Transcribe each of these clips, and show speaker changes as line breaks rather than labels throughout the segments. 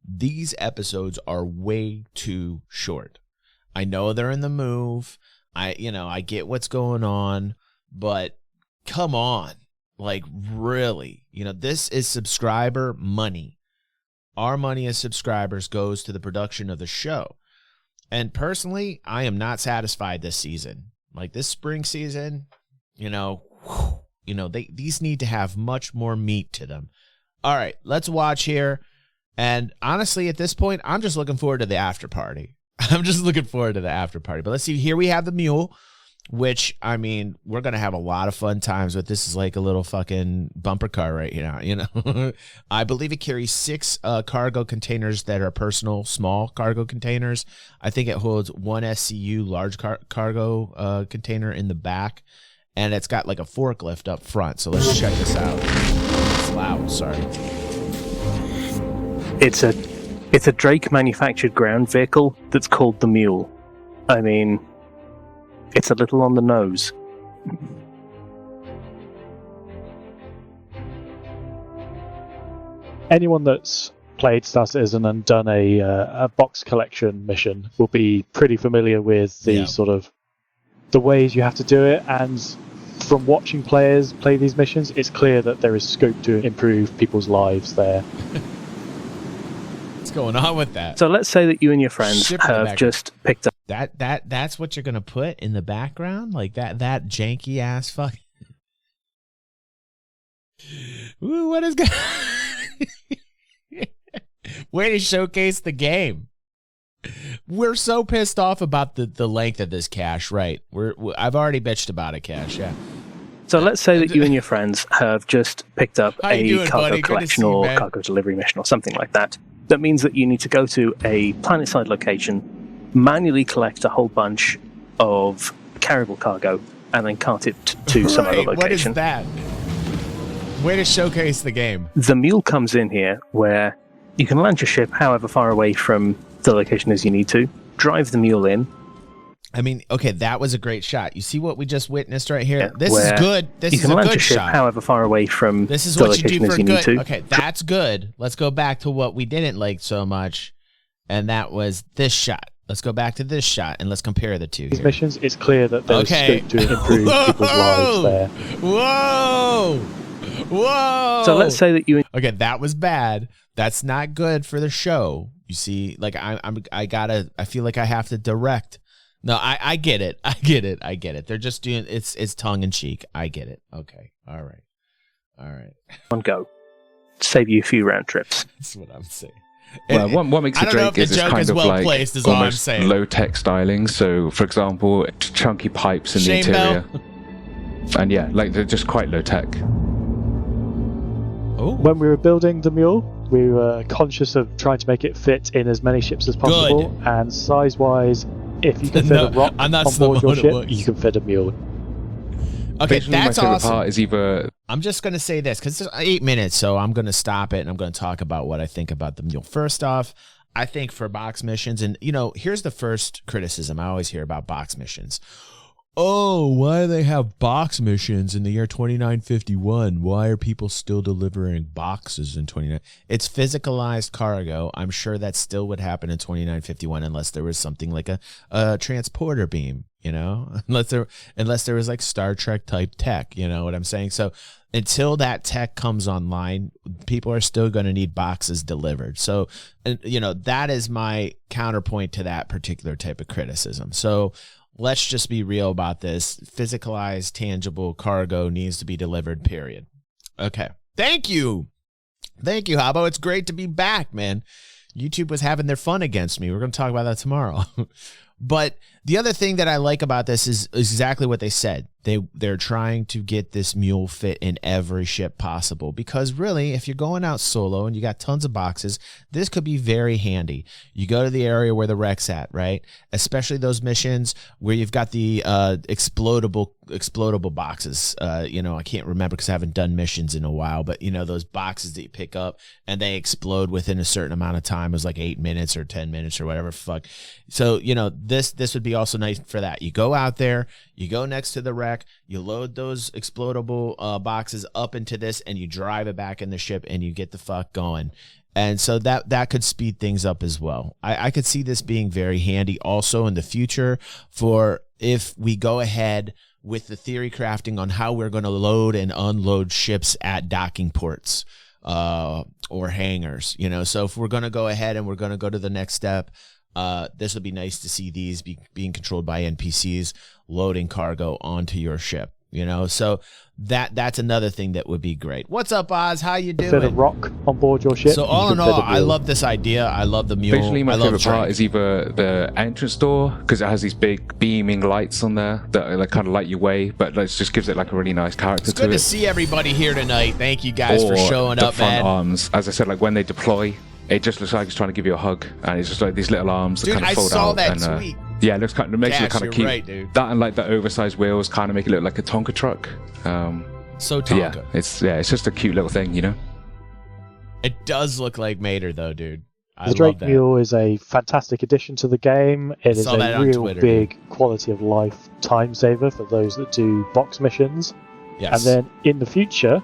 these episodes are way too short. I know they're in the move. I get what's going on, but come on. Like, really, this is subscriber money. Our money as subscribers goes to the production of the show. And personally, I am not satisfied this season. Like this spring season, these need to have much more meat to them. All right, let's watch here. And honestly, at this point, I'm just looking forward to the after party. But let's see. Here we have the Mule, which, I mean, we're going to have a lot of fun times with. This is like a little fucking bumper car right now, I believe it carries 6 cargo containers that are personal, small cargo containers. I think it holds 1 SCU large cargo container in the back, and it's got like a forklift up front. So let's check this out. It's loud, sorry.
It's a Drake manufactured ground vehicle that's called the Mule. I mean, it's a little on the nose.
Anyone that's played Star Citizen and done a box collection mission will be pretty familiar with the sort of the ways you have to do it. And from watching players play these missions, it's clear that there is scope to improve people's lives there.
What's going on with that?
So let's say that you and your friends have just picked up.
That's what you're gonna put in the background, like that janky ass fuck. Ooh, what is going? Way to showcase the game. We're so pissed off about the length of this cache, right? I've already bitched about it, Cash. Yeah.
So let's say that you and your friends have just picked up a cargo collection or cargo delivery mission or something like that. That means that you need to go to a planetside location, manually collect a whole bunch of carryable cargo, and then cart it to some other location.
What is that? Way to showcase the game.
The Mule comes in here, where you can land your ship however far away from the location as you need to, drive the Mule in.
I mean, okay, that was a great shot. You see what we just witnessed right here? This is good. This is a good shot.
You can land your ship however far away from
the
location as you need to.
Okay, that's good. Let's go back to what we didn't like so much, and that was this shot. Let's go back to this shot, and let's compare the two.
These missions, it's clear that there's scope to improve people's lives there.
Whoa! Whoa!
So let's say that you...
Okay, that was bad. That's not good for the show. You see, like, I feel like I have to direct. No, I get it. I get it. They're just doing it's tongue in cheek. I get it. Okay. All right.
On go. Save you a few round trips.
That's what I'm saying.
Well, what makes a Drake is it's kind of like almost low-tech styling. So, for example, chunky pipes in the interior. And yeah, like they're just quite low-tech.
When we were building the Mule, we were conscious of trying to make it fit in as many ships as possible.
Good.
And size-wise, if you can fit a rock on board your ship, you can fit a Mule.
Okay, that's awesome.
My favorite part is either...
I'm just going to say this, because it's 8 minutes, so I'm going to stop it, and I'm going to talk about what I think about the Mule. First off, I think for box missions, and, here's the first criticism I always hear about box missions. Oh, why do they have box missions in the year 2951? Why are people still delivering boxes in 29? It's physicalized cargo. I'm sure that still would happen in 2951 unless there was something like a transporter beam, unless there was like Star Trek type tech, you know what I'm saying? So until that tech comes online, people are still going to need boxes delivered. So, that is my counterpoint to that particular type of criticism. So let's just be real about this. Physicalized, tangible cargo needs to be delivered, period. Okay. Thank you. Thank you, Habbo. It's great to be back, man. YouTube was having their fun against me. We're going to talk about that tomorrow. But the other thing that I like about this is exactly what they said. They're trying to get this Mule fit in every ship possible, because really, if you're going out solo and you got tons of boxes, this could be very handy. You go to the area where the wreck's at, right? Especially those missions where you've got the explodable boxes. I can't remember because I haven't done missions in a while, but those boxes that you pick up and they explode within a certain amount of time. It was like 8 minutes or 10 minutes or whatever. Fuck. So this would be also nice for that. You go out there, you go next to the wreck, you load those explodable boxes up into this, and you drive it back in the ship, and you get the fuck going. And so that could speed things up as well. I could see this being very handy also in the future for if we go ahead with the theory crafting on how we're going to load and unload ships at docking ports or hangars. So if we're going to go ahead and we're going to go to the next step, this would be nice to see these being controlled by NPCs loading cargo onto your ship. So that's another thing that would be great. What's up, Oz? How you doing?
A bit of rock on board your ship.
So all in all, I love this idea. I love the mule.
Basically, my favorite part is either the entrance door, because it has these big beaming lights on there that like kind of light your way, but it just gives it like a really nice character to it.
It's good to see everybody here tonight. Thank you guys for showing up, man.
Front arms, as I said, like when they deploy, it just looks like it's trying to give you a hug, and it's just like these little arms that kind of fold out.
Dude, I saw that tweet.
Yeah, it makes it kind of cute.
Right, dude.
That and like the oversized wheels kind of make it look like a Tonka truck.
So Tonka.
Yeah, it's just a cute little thing,
It does look like Mater though, dude.
The Drake Mule is a fantastic addition to the game. It is a real big quality of life time saver for those that do box missions.
Yes.
And then in the future,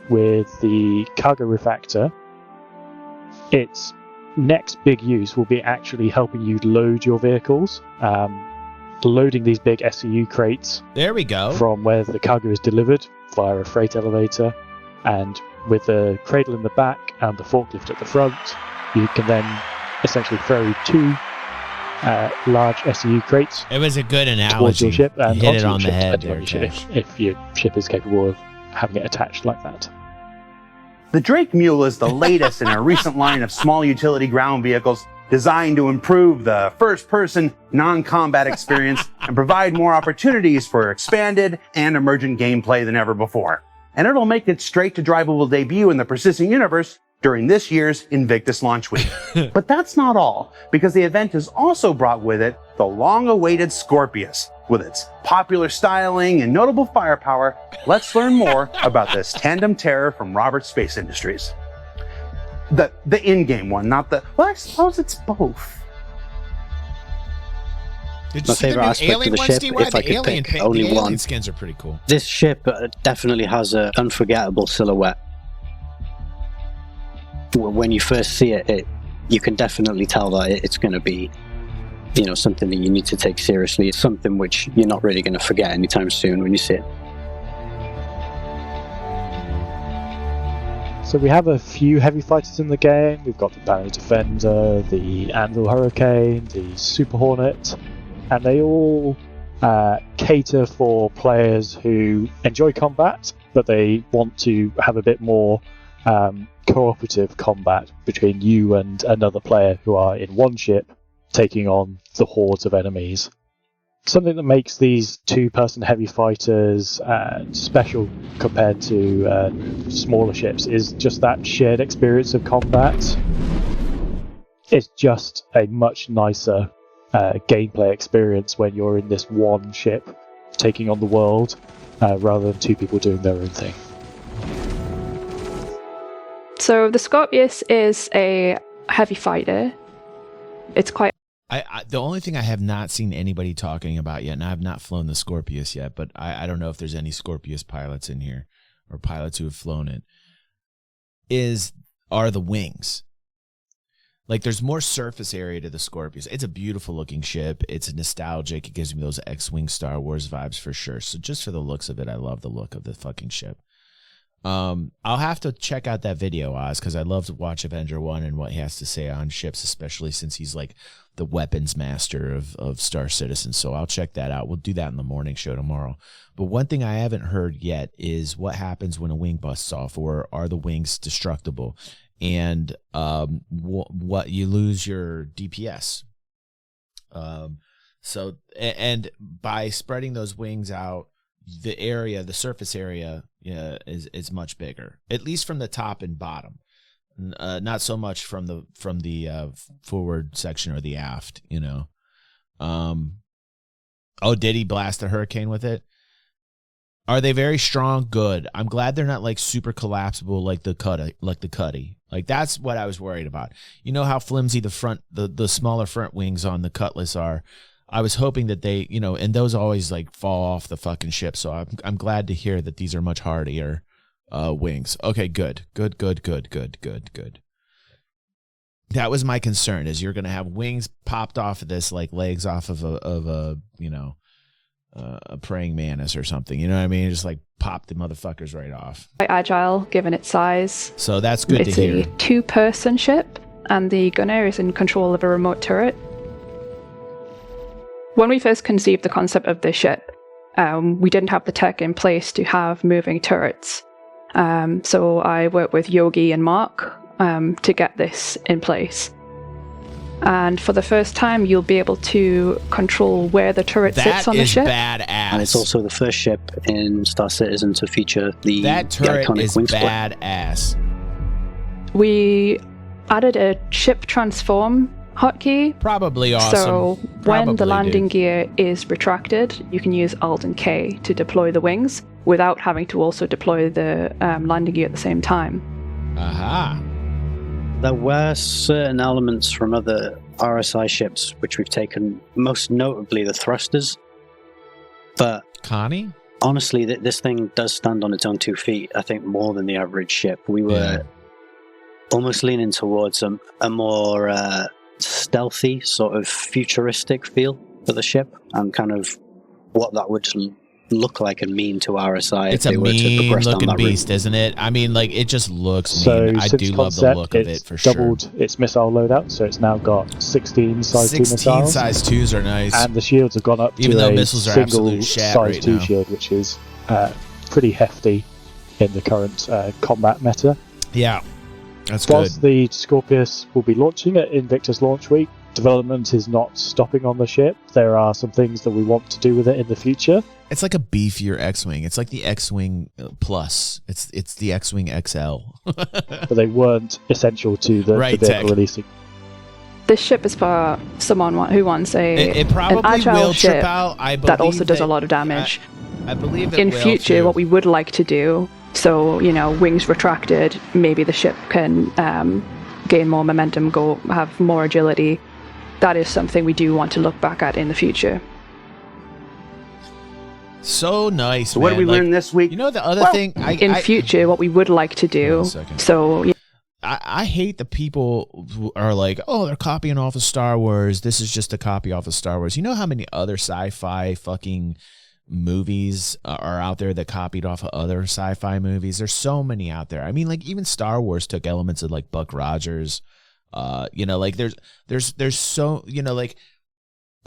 with the cargo refactor, its next big use will be actually helping you load your vehicles, loading these big SCU crates.
There we go.
From where the cargo is delivered via a freight elevator, and with the cradle in the back and the forklift at the front, you can then essentially ferry two large SCU crates.
It was a good analogy.
Towards your ship and
hit it on the head there,
if your ship is capable of having it attached like that.
The Drake Mule is the latest in a recent line of small utility ground vehicles designed to improve the first-person, non-combat experience and provide more opportunities for expanded and emergent gameplay than ever before. And it'll make its straight-to-drivable debut in the persistent universe during this year's Invictus launch week. But that's not all, because the event has also brought with it the long-awaited Scorpius. With its popular styling and notable firepower, let's learn more about this tandem terror from Roberts Space Industries. The in-game one, not the... Well, I suppose it's both.
Did you see the new alien one, Steve? The alien skins are pretty cool.
This ship definitely has an unforgettable silhouette. When you first see it, you can definitely tell that it's going to be, something that you need to take seriously. It's something which you're not really going to forget anytime soon when you see it.
So we have a few heavy fighters in the game. We've got the Bounty Defender, the Anvil Hurricane, the Super Hornet, and they all cater for players who enjoy combat, but they want to have a bit more cooperative combat between you and another player who are in one ship taking on the hordes of enemies. Something that makes these two-person heavy fighters special compared to smaller ships is just that shared experience of combat. It's just a much nicer gameplay experience when you're in this one ship taking on the world rather than two people doing their own thing.
So the Scorpius is a heavy fighter. It's quite...
the only thing I have not seen anybody talking about yet, and I have not flown the Scorpius yet, but I don't know if there's any Scorpius pilots in here or pilots who have flown it, are the wings. Like, there's more surface area to the Scorpius. It's a beautiful looking ship. It's nostalgic. It gives me those X-Wing Star Wars vibes for sure. So just for the looks of it, I love the look of the fucking ship. I'll have to check out that video, Oz, because I love to watch Avenger 1 and what he has to say on ships, especially since he's like the weapons master of Star Citizen. So I'll check that out. We'll do that in the morning show tomorrow. But one thing I haven't heard yet is what happens when a wing busts off, or are the wings destructible? And what you lose your DPS. So by spreading those wings out, the surface area is much bigger, at least from the top and bottom. Not so much from the forward section or the aft, did he blast a Hurricane with it? Are they very strong? Good. I'm glad they're not like super collapsible like the Cuddy. Like, that's what I was worried about. You know how flimsy the smaller front wings on the Cutlass are. I was hoping that they, and those always like fall off the fucking ship. So I'm glad to hear that these are much hardier wings. Okay, good. That was my concern, is you're going to have wings popped off of this, like legs off of a praying mantis or something. You know what I mean? Just like pop the motherfuckers right off.
Quite agile, given its size.
So that's good to hear.
It's a 2-person ship, and the gunner is in control of a remote turret. When we first conceived the concept of this ship, we didn't have the tech in place to have moving turrets. So I worked with Yogi and Mark to get this in place. And for the first time, you'll be able to control where the turret sits on the ship.
That is badass.
And it's also the first ship in Star Citizen to feature the
iconic
is wing split.
Badass.
We added a ship transform hotkey.
Probably awesome.
So when the landing gear is retracted, you can use Alt and K to deploy the wings without having to also deploy the landing gear at the same time.
Aha.
There were certain elements from other RSI ships which we've taken, most notably the thrusters. But
Connie?
Honestly, this thing does stand on its own 2 feet, I think, more than the average ship. We were almost leaning towards a more stealthy, sort of futuristic feel for the ship, and kind of what that would look like and mean to RSI.
It's a mean-looking beast, isn't it? I mean, like, it just looks mean. I do love the look of it, for sure.
Doubled its missile loadout, so it's now got 16 size 2 missiles.
16 size 2s are nice.
And the shields have gone up
even
to
though
a
missiles are
single
size
right 2
now.
shield, which is pretty hefty in the current combat meta.
Yeah, that's
Whilst
good.
the Scorpius will be launching at Invictus Launch Week, development is not stopping on the ship. There are some things that we want to do with it in the future.
It's like a beefier X-Wing. It's like the X-Wing Plus. It's the X-Wing XL.
But they weren't essential to the vehicle releasing.
This ship is for someone who wants
it probably
an agile
will
ship
trip out. I believe
that also does a lot of damage.
I believe it
in
will
future,
too.
what we would like to do, so, wings retracted, maybe the ship can gain more momentum, have more agility. That is something we do want to look back at in the future.
So nice.
So what did we learn this week?
You know, the other thing
in future, what we would like to do. So
I hate the people who are like, oh, they're copying off of Star Wars. This is just a copy off of Star Wars. You know how many other sci-fi fucking movies are out there that copied off of other sci-fi movies? There's so many out there. I mean, like, even Star Wars took elements of like Buck Rogers. Like there's so, like,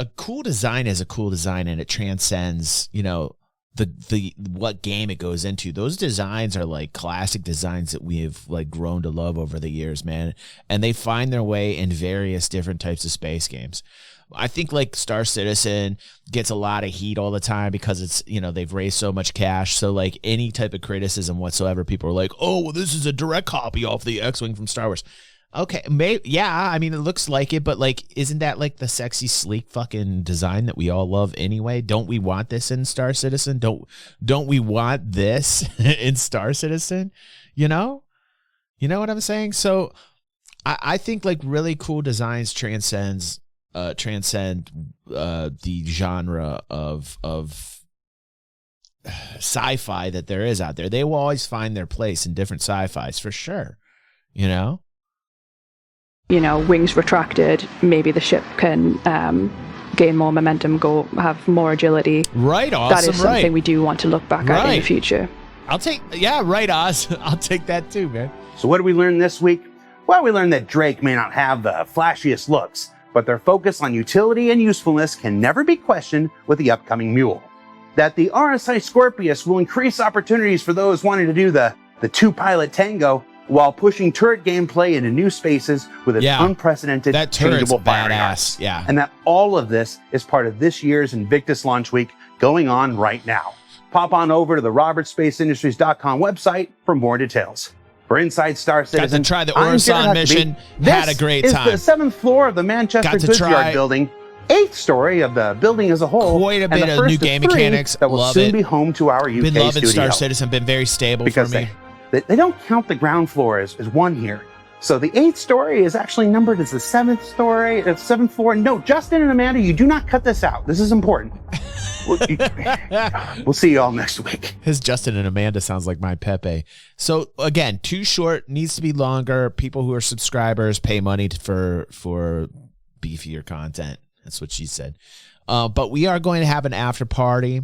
a cool design is a cool design, and it transcends, the what game it goes into. Those designs are like classic designs that we have like grown to love over the years, man. And they find their way in various different types of space games. I think like Star Citizen gets a lot of heat all the time because it's, they've raised so much cash. So like any type of criticism whatsoever, people are like, oh, well, this is a direct copy off the X-Wing from Star Wars. Okay, yeah, I mean, it looks like it, but like, isn't that like the sexy, sleek fucking design that we all love anyway? Don't we want this in Star Citizen? Don't we want this in Star Citizen? You know what I'm saying? So I think like really cool designs transcend the genre of sci-fi that there is out there. They will always find their place in different sci-fis for sure.
Wings retracted, maybe the ship can gain more momentum, have more agility.
Right, awesome.
That is something we do want to look back at in the future.
Right, Oz. I'll take that too, man.
So what did we learn this week? Well, we learned that Drake may not have the flashiest looks, but their focus on utility and usefulness can never be questioned with the upcoming Mule. That the RSI Scorpius will increase opportunities for those wanting to do the two-pilot tango, while pushing turret gameplay into new spaces with its unprecedented changeable firing arcs.
Yeah.
And that all of this is part of this year's Invictus Launch Week going on right now. Pop on over to the RobertSpaceIndustries.com website for more details. For Inside Star Citizen,
got to try the Orison mission. Had a great time.
This is the 7th floor of the Manchester Goods Yard building. 8th story of the building as a whole.
Quite a bit of new game mechanics.
That will soon be home to our UK
studio. Been loving Star
studio.
Citizen. Been very stable for me.
They don't count the ground floor as one here. So the 8th story is actually numbered as the 7th story, 7th floor. No, Justin and Amanda, you do not cut this out. This is important. We'll see you all next week.
His Justin and Amanda sounds like my Pepe. So again, too short, needs to be longer. People who are subscribers pay money for beefier content. That's what she said. But we are going to have an after party.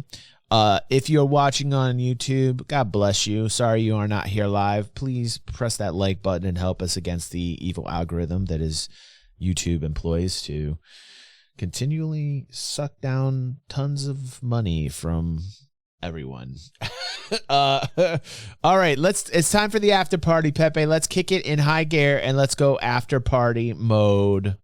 If you're watching on YouTube, God bless you. Sorry you are not here live. Please press that like button and help us against the evil algorithm that is YouTube employs to continually suck down tons of money from everyone. All right, it's time for the after party, Pepe. Let's kick it in high gear and let's go after party mode.